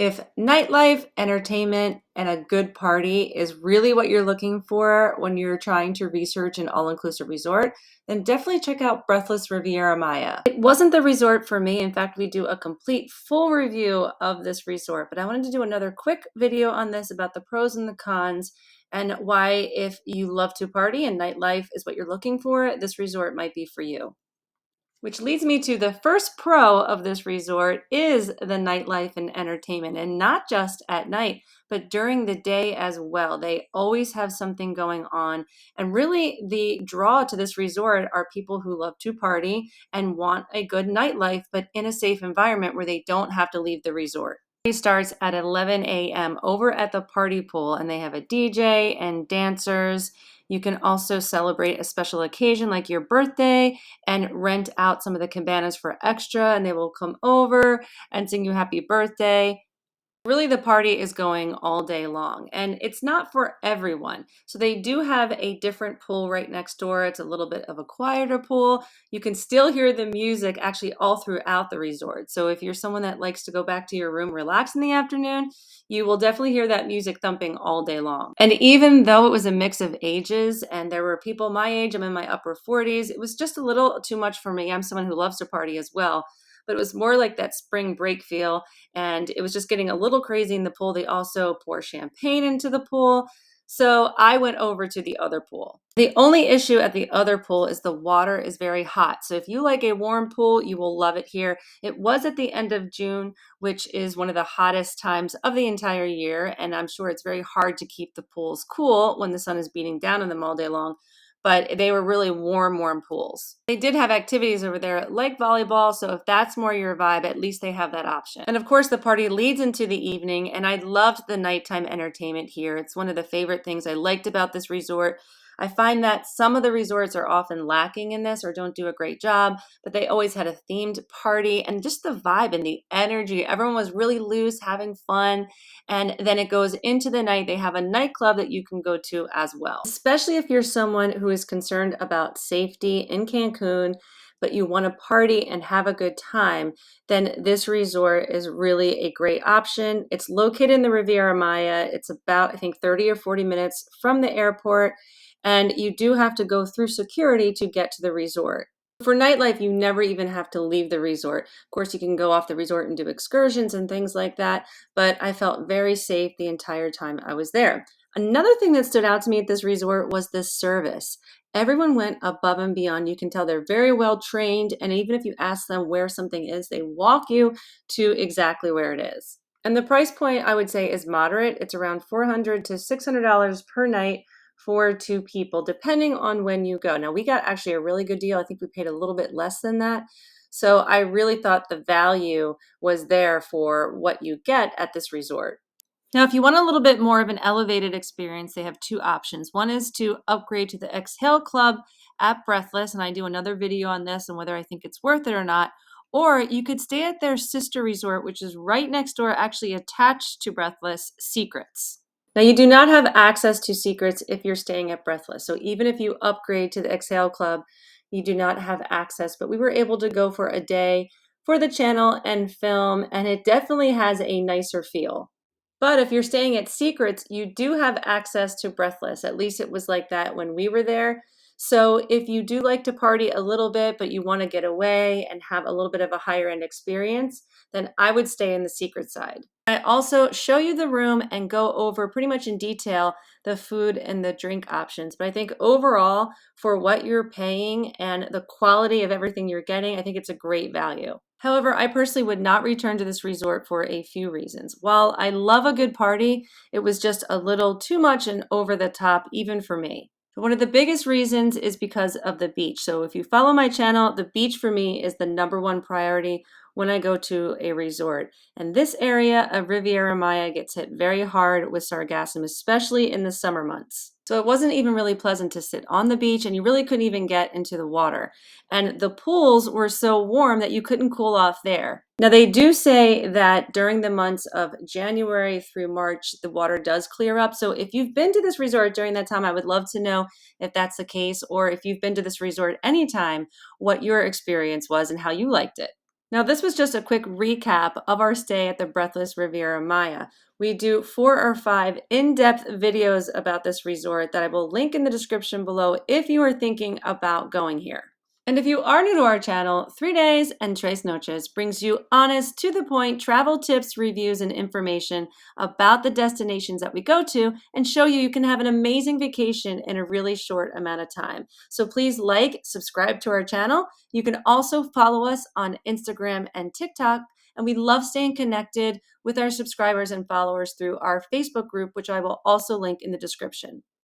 If nightlife, entertainment, and a good party is really what you're looking for when you're trying to research an all-inclusive resort, then definitely check out Breathless Riviera Maya. It wasn't the resort for me. In fact, we do a complete full review of this resort, but I wanted to do another quick video on this about the pros and the cons and why, if you love to party and nightlife is what you're looking for, this resort might be for you. Which leads me to the first pro of this resort is the nightlife and entertainment, and not just at night, but during the day as well. They always have something going on. And really, the draw to this resort are people who love to party and want a good nightlife, but in a safe environment where they don't have to leave the resort. It starts at 11 a.m. over at the party pool, and they have a DJ and dancers. You can also celebrate a special occasion like your birthday and rent out some of the cabanas for extra, and they will come over and sing you happy birthday. Really, the party is going all day long, and it's not for everyone. So they do have a different pool right next door. It's a little bit of a quieter pool. You can still hear the music actually all throughout the resort. So if you're someone that likes to go back to your room, relax in the afternoon, you will definitely hear that music thumping all day long. And even though it was a mix of ages and there were people my age, I'm in my upper 40s, it was just a little too much for me. I'm someone who loves to party as well, but it was more like that spring break feel, and it was just getting a little crazy in the pool. They also pour champagne into the pool. So I went over to the other pool. The only issue at the other pool is the water is very hot. So if you like a warm pool, you will love it here. It was at the end of June, which is one of the hottest times of the entire year. And I'm sure it's very hard to keep the pools cool when the sun is beating down on them all day long, but they were really warm pools. They did have activities over there like volleyball, so if that's more your vibe, at least they have that option. And of course, the party leads into the evening, and I loved the nighttime entertainment here. It's one of the favorite things I liked about this resort. I find that some of the resorts are often lacking in this or don't do a great job, but they always had a themed party and just the vibe and the energy. Everyone was really loose, having fun. And then it goes into the night. They have a nightclub that you can go to as well. Especially if you're someone who is concerned about safety in Cancun, but you want to party and have a good time, then this resort is really a great option. It's located in the Riviera Maya. It's about, I think, 30 or 40 minutes from the airport, and you do have to go through security to get to the resort. For nightlife, you never even have to leave the resort. Of course, you can go off the resort and do excursions and things like that, but I felt very safe the entire time I was there. Another thing that stood out to me at this resort was the service. Everyone went above and beyond. You can tell they're very well trained, and even if you ask them where something is, they walk you to exactly where it is. And the price point, I would say, is moderate. It's around $400 to $600 per night for two people, depending on when you go. Now, we got actually a really good deal. I think we paid a little bit less than that. So I really thought the value was there for what you get at this resort. Now, if you want a little bit more of an elevated experience, they have two options. One is to upgrade to the Exhale Club at Breathless, and I do another video on this and whether I think it's worth it or not. Or you could stay at their sister resort, which is right next door, actually attached to Breathless, Secrets. Now, you do not have access to Secrets if you're staying at Breathless. So even if you upgrade to the Exhale Club, you do not have access. But we were able to go for a day for the channel and film, and it definitely has a nicer feel. But if you're staying at Secrets, you do have access to Breathless. At least it was like that when we were there. So if you do like to party a little bit, but you want to get away and have a little bit of a higher end experience, then I would stay in the Secret side. I also show you the room and go over pretty much in detail the food and the drink options. But I think overall, for what you're paying and the quality of everything you're getting, I think it's a great value. However, I personally would not return to this resort for a few reasons. While I love a good party, it was just a little too much and over the top, even for me. One of the biggest reasons is because of the beach. So if you follow my channel, the beach for me is the #1 priority when I go to a resort. And this area of Riviera Maya gets hit very hard with sargassum, especially in the summer months. So it wasn't even really pleasant to sit on the beach, and you really couldn't even get into the water. And the pools were so warm that you couldn't cool off there. Now, they do say that during the months of January through March, the water does clear up. So if you've been to this resort during that time, I would love to know if that's the case, or if you've been to this resort anytime, what your experience was and how you liked it. Now, this was just a quick recap of our stay at the Breathless Riviera Maya. We do 4 or 5 in-depth videos about this resort that I will link in the description below if you are thinking about going here. And if you are new to our channel, 3 Days and Tres Noches brings you honest, to the point travel tips, reviews, and information about the destinations that we go to and show you can have an amazing vacation in a really short amount of time. So please like, subscribe to our channel. You can also follow us on Instagram and TikTok. And we love staying connected with our subscribers and followers through our Facebook group, which I will also link in the description.